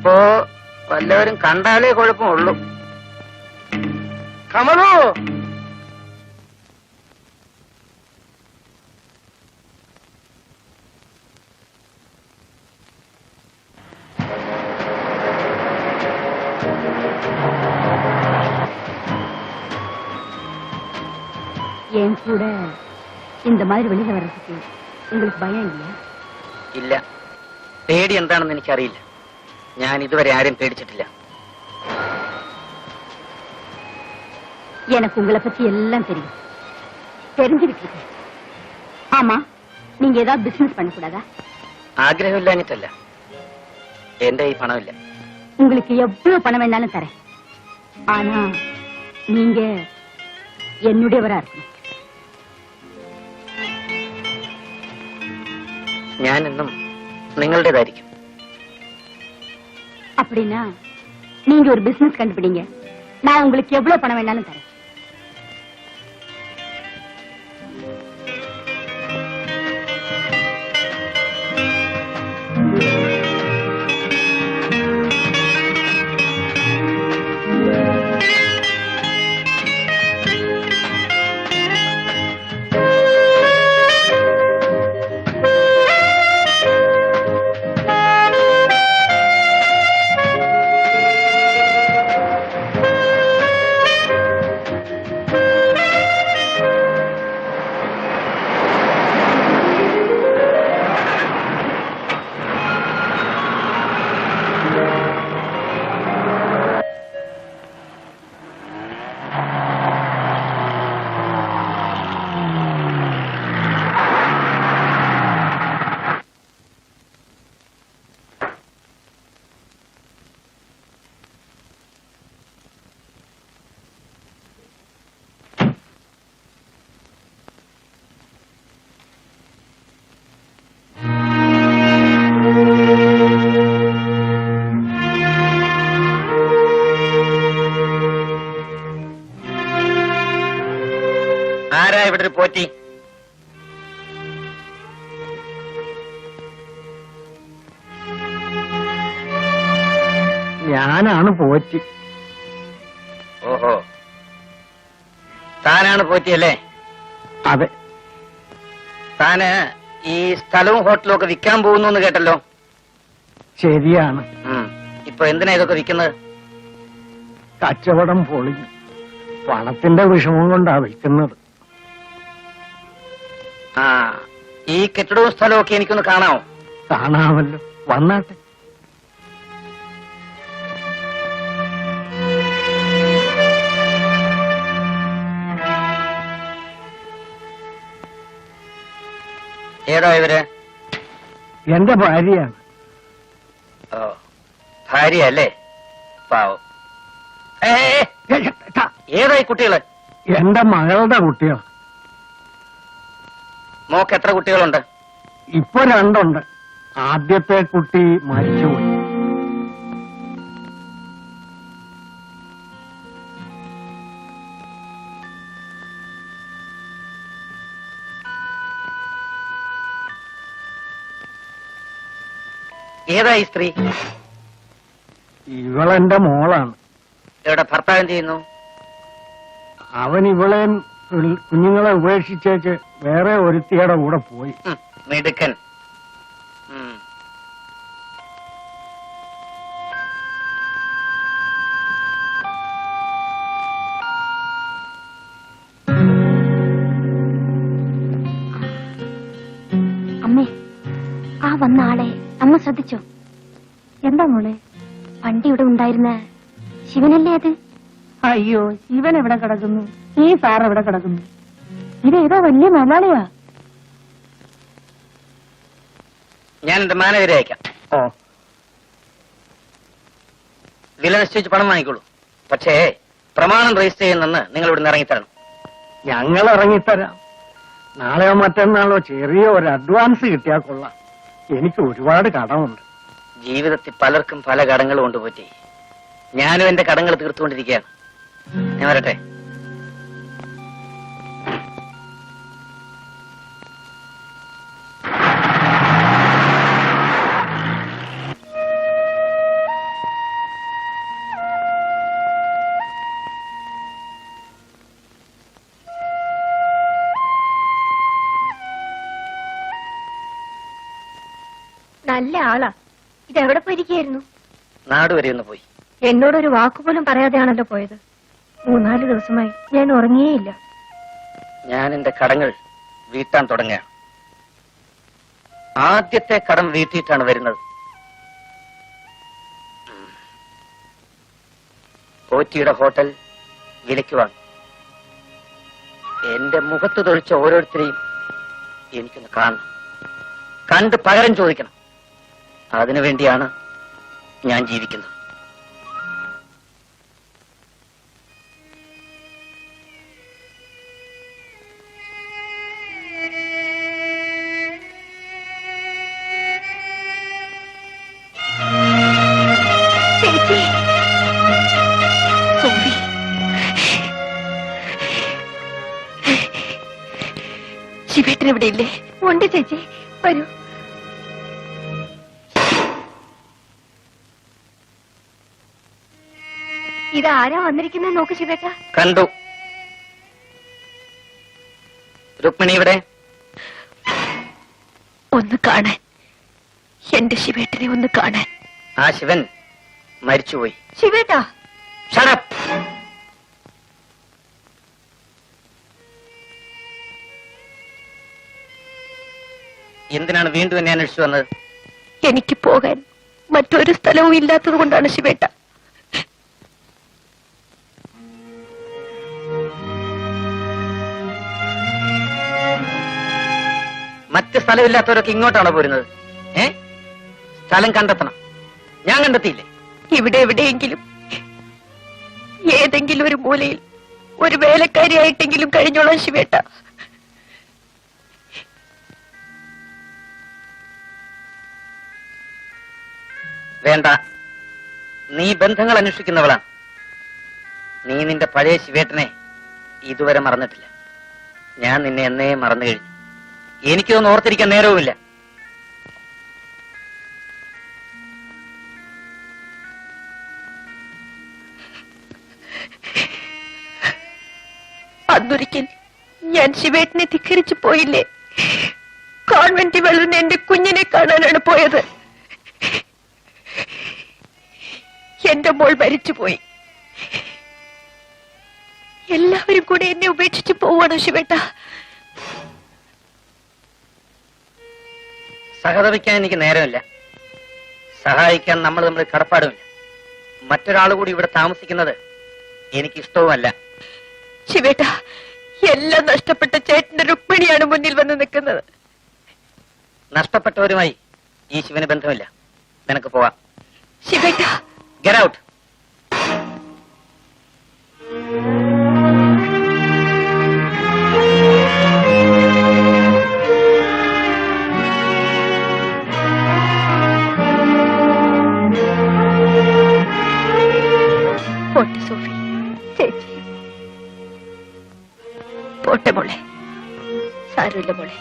അപ്പോ വല്ലവരും കണ്ടാലേ കുഴപ്പമുള്ളൂ. കമലു, என் கூட இந்த மாதிரி வெளியில வர்றதுக்கு உங்களுக்கு பயம் இல்லையா? ഇല്ല, പേടി എന്താണെന്ന് എനിക്കറിയില്ല. ഞാൻ ഇതുവരെ ആരും പേടിച്ചിട്ടില്ല. எனக்கு உங்களை பத்தி எல்லாம் தெரியும், தெரிஞ்சுக்கிட்டு இருக்கேன். ஆமா, நீங்க ஏதாவது பிசினஸ் பண்ணக்கூடாதா? ആഗ്രഹമില്ലാഞ്ഞിട്ടല്ല, എന്റെ ഈ പണമില്ല. உங்களுக்கு எவ்வளவு பணம் வேணாலும் தரேன். ஆனா நீங்க என்னுடையவரா இருக்கணும். ഞാൻ എന്നും നിങ്ങളുടേതായിരിക്കും. அப்படின்னா நீங்க ஒரு பிசினஸ் கண்டுபிடிங்க, நான் உங்களுக்கு எவ்வளவு பணம் வேணாலும் தரேன். ആരാ ഇവിടെ ഒരു പോറ്റി? ഞാനാണ് പോറ്റി. ഓഹോ, താനാണ് പോറ്റിയല്ലേ? അതെ. താന് ഈ സ്ഥലവും ഹോട്ടലും ഒക്കെ വിൽക്കാൻ പോകുന്നു എന്ന് കേട്ടല്ലോ. ശരിയാണ്. ഇപ്പൊ എന്തിനാ ഇതൊക്കെ വിൽക്കുന്നത്? കച്ചവടം പൊളിഞ്ഞു, പണത്തിന്റെ വിഷമം കൊണ്ടാ വിൽക്കുന്നത്. ആ, ഈ കെട്ടിടവും സ്ഥലവും ഒക്കെ എനിക്കൊന്ന് കാണാമോ? കാണാമല്ലോ, വന്നാട്ടെ. ഏതാ ഇവര്? എന്റെ ഭാര്യയാണ്. ഓ, ഭാര്യ അല്ലേ? പാവം. ഏതായി കുട്ടികള്? എന്റെ മകളുടെ കുട്ടികൾ. മോക്ക് എത്ര കുട്ടികളുണ്ട്? ഇപ്പൊ 2 ആദ്യത്തെ കുട്ടി മരിച്ചുപോയി. ഏതായി സ്ത്രീ? ഇവളെന്റെ മോളാണ്. ഇവിടെ ഭർത്താവ് എന്ത് ചെയ്യുന്നു? അവൻ ഇവളെ കുഞ്ഞുങ്ങളെ ഉപേക്ഷിച്ചേച്ച് വേറെ ഒരുത്തിയുടെ കൂടെ പോയി. മിടുക്കൻ. അമ്മേ, ആ വന്ന ആളെ അമ്മ ശ്രദ്ധിച്ചോ? എന്താ മോളെ? പണ്ട് ഇവിടെ ഉണ്ടായിരുന്ന ശിവനല്ലേ അത്? അയ്യോ, ശിവൻ എവിടെ കിടക്കുന്നു? ഈ സാർ എവിടെ കിടക്കുന്നു? ഇതേതോ വലിയ മലയാളിയാ. ഞാൻ എന്റെ മാനേജരെ അയക്കാം. ഓ, വില നിശ്ചയിച്ച് പണം വാങ്ങിക്കോളൂ. പക്ഷേ പ്രമാണം രജിസ്റ്റർ ചെയ്യുന്നെന്ന് നിങ്ങൾ ഇവിടുന്ന് ഇറങ്ങിത്തരണം. ഞങ്ങൾ ഇറങ്ങിത്തരാം. നാളെയോ മറ്റന്നാളോ ചെറിയ ഒരു അഡ്വാൻസ് കിട്ടിയാൽ കൊള്ളാം. എനിക്ക് ഒരുപാട് കടമുണ്ട്. ജീവിതത്തിൽ പലർക്കും പല കടങ്ങളും കൊണ്ട് പറ്റി. ഞാനും എന്റെ കടങ്ങൾ തീർത്തുകൊണ്ടിരിക്കുകയാണ്. ഞാൻ വരട്ടെ. നല്ല ആളാ. ഇതെവിടെ പോയിരിക്കായിരുന്നു? നാട് വരെ ഒന്ന് പോയി. എന്നോടൊരു വാക്കുപോലും പറയാതെയാണല്ലോ പോയത്. 3-4 ദിവസമായി ഞാൻ ഉറങ്ങിയേയില്ല. ഞാൻ എന്റെ കടങ്ങൾ വീട്ടാൻ തുടങ്ങുകയാണ്. ആദ്യത്തെ കടം വീട്ടിയിട്ടാണ് വരുന്നത്. കോച്ചിയുടെ ഹോട്ടൽ വിലയ്ക്ക് വാങ്ങി. എന്റെ മുഖത്ത് തൊഴിച്ച ഓരോരുത്തരെയും എനിക്കൊന്ന് കാണണം, കണ്ട് പകരം ചോദിക്കണം. അതിനുവേണ്ടിയാണ് ഞാൻ ജീവിക്കുന്നത്. ശിവേട്ടൻ ഇവിടെ ഇല്ലേ? ഉണ്ട് ചേച്ചി, വരൂ. ഇതാരാ വന്നിരിക്കുന്നത് നോക്ക് ശിവേട്ട. കണ്ടു. രുക്മിണി ഇവിടെ. ഒന്ന് കാണാൻ, എന്റെ ശിവേട്ടനെ ഒന്ന് കാണാൻ. ആ ശിവൻ മരിച്ചുപോയി. ശിവേട്ടാ, Shut up. എന്തിനാണ് വീണ്ടും എന്നെ അന്വേഷിച്ചു വന്നത്? എനിക്ക് പോകാൻ മറ്റൊരു സ്ഥലവും ഇല്ലാത്തത് കൊണ്ടാണ് ശിവേട്ട. മറ്റ് സ്ഥലമില്ലാത്തവരൊക്കെ ഇങ്ങോട്ടാണോ പോരുന്നത്? സ്ഥലം കണ്ടെത്തണം. ഞാൻ കണ്ടെത്തിയില്ലേ? ഇവിടെ എവിടെയെങ്കിലും ഏതെങ്കിലും ഒരു മൂലയിൽ ഒരു വേലക്കാരിയായിട്ടെങ്കിലും കഴിഞ്ഞോളാം ശിവേട്ട. വേണ്ട, നീ ബന്ധങ്ങൾ അന്വേഷിക്കുന്നവളാണ്. നീ നിന്റെ പഴയ ശിവേട്ടനെ ഇതുവരെ മറന്നിട്ടില്ല. ഞാൻ നിന്നെ എന്നേ മറന്നു കഴിഞ്ഞു. എനിക്കൊന്നും ഓർത്തിരിക്കാൻ നേരവുമില്ല. അന്നൊരിക്കൽ ഞാൻ ശിവേട്ടനെ ധിക്കരിച്ചു പോയില്ലേ? കോൺവെന്റിൽ വളർന്ന എന്റെ കുഞ്ഞിനെ കാണാനാണ് പോയത്. എന്റെ മോൾ മരിച്ചുപോയി. എല്ലാവരും കൂടെ എന്നെ ഉപേക്ഷിച്ച് പോവാണോ ശിവേട്ട? സഹതപിക്കാൻ എനിക്ക് നേരമില്ല. സഹായിക്കാൻ നമ്മൾ തമ്മിൽ കടപ്പാടുമില്ല. മറ്റൊരാൾ കൂടി ഇവിടെ താമസിക്കുന്നത് എനിക്ക് ഇഷ്ടവുമല്ല. ശിവേട്ട, എല്ലാം നഷ്ടപ്പെട്ട ചേട്ടന്റെ രുക്മിണിയാണ് മുന്നിൽ വന്ന് നിൽക്കുന്നത്. നഷ്ടപ്പെട്ടവരുമായി ഈ ശിവന് ബന്ധമില്ല. നിനക്ക് പോവാം. ശിവേട്ട, Get out. പോട്ടെ സോഫി ചേച്ചി, പോട്ടെ മോളെ, സാരമില്ല മോളെ.